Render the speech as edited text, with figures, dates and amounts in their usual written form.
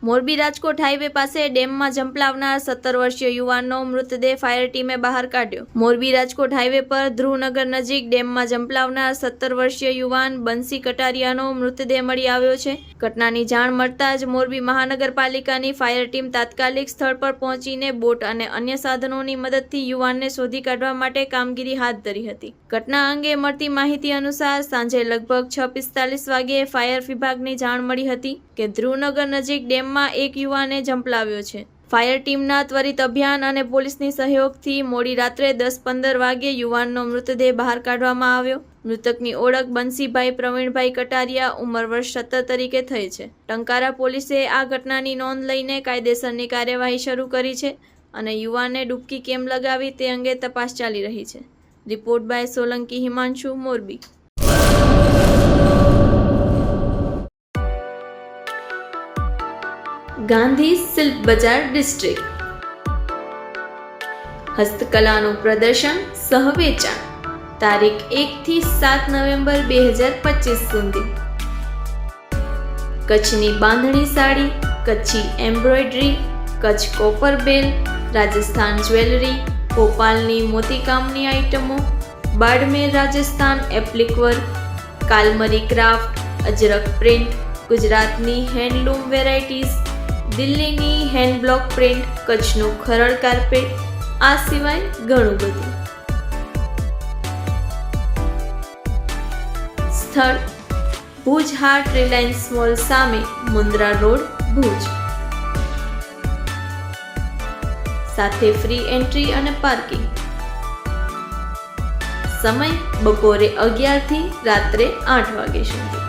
Morbi Rajkot highway પાસે ડેમમાં ઝંપલાવનાર 17 વર્ષીય યુવાનનો મૃતદેહ ફાયર ટીમે બહાર કાઢ્યો। મોરબી રાજકોટ હાઈવે પર ધ્રુવનગર નજીક ડેમમાં ઝંપલાવનાર 17 વર્ષીય યુવાન બંસી કટારિયાનો મૃતદેહ મળી આવ્યો છે। ઘટનાની જાણ મળતા જ મોરબી મહાનગરપાલિકાની ફાયર ટીમ તાત્કાલિક સ્થળ પર પહોંચીને બોટ અને અન્ય સાધનોની મદદથી યુવાનને શોધી કાઢવા માટે કામગીરી હાથ ધરી હતી। ઘટના અંગે મળતી માહિતી અનુસાર સાંજે લગભગ 6:45 વાગ્યે ફાયર વિભાગની જાણ મળી હતી કે ધ્રુવનગર નજીક ડેમમાં એક યુવાને ઝંપલાવ્યો છે। ફાયર ટીમના ત્વરિત અભિયાન અને પોલીસની સહયોગથી મોડી રાત્રે 10:15 વાગ્યે યુવાનનો મૃતદેહ બહાર કાઢવામાં આવ્યો। મૃતકની ઓળખ બંસીભાઈ પ્રવીણભાઈ કટારિયા ઉંમર વર્ષ 17 તરીકે થઈ છે। ટંકારા પોલીસે આ ઘટનાની નોંધ લઈને કાયદેસરની કાર્યવાહી શરૂ કરી છે અને યુવાનને ડૂબકી કેમ લગાવી તે અંગે તપાસ ચાલી રહી છે। Report by Solanki Himanshu, Morbi. Gandhi silk બજાર ડિસ્ટ્રિક્ટ હસ્તકલાનું પ્રદર્શન સહવેચાણ તારીખ 1 થી 7 નવેમ્બર 2025 સુધી। કચ્છની બાંધણી સાડી, કચ્છી એમ્બ્રોઇડરી, કચ્છ કોપર બેલ, રાજસ્થાન જ્વેલરી, ભોપાલની મોતીકામની આઇટમો, Barmer Rajasthan એપ્લિક work, કાલમરી craft, અજરક print, ગુજરાતની હેન્ડલૂમ વેરાયટીઝ, દિલ્હીની હેન્ડ બ્લોક પ્રિન્ટ, કચ્છનું ખરડ કાર્પેટ, આ સિવાય ઘણું બધું। સ્થળ ભુજ હાટ રિલાયન્સ મોલ સામે, મુન્દ્રા રોડ, ભુજ। સાથે ફ્રી એન્ટ્રી અને પાર્કિંગ। સમય બપોરે 11 થી રાત્રે 8 વાગ્યા સુધી।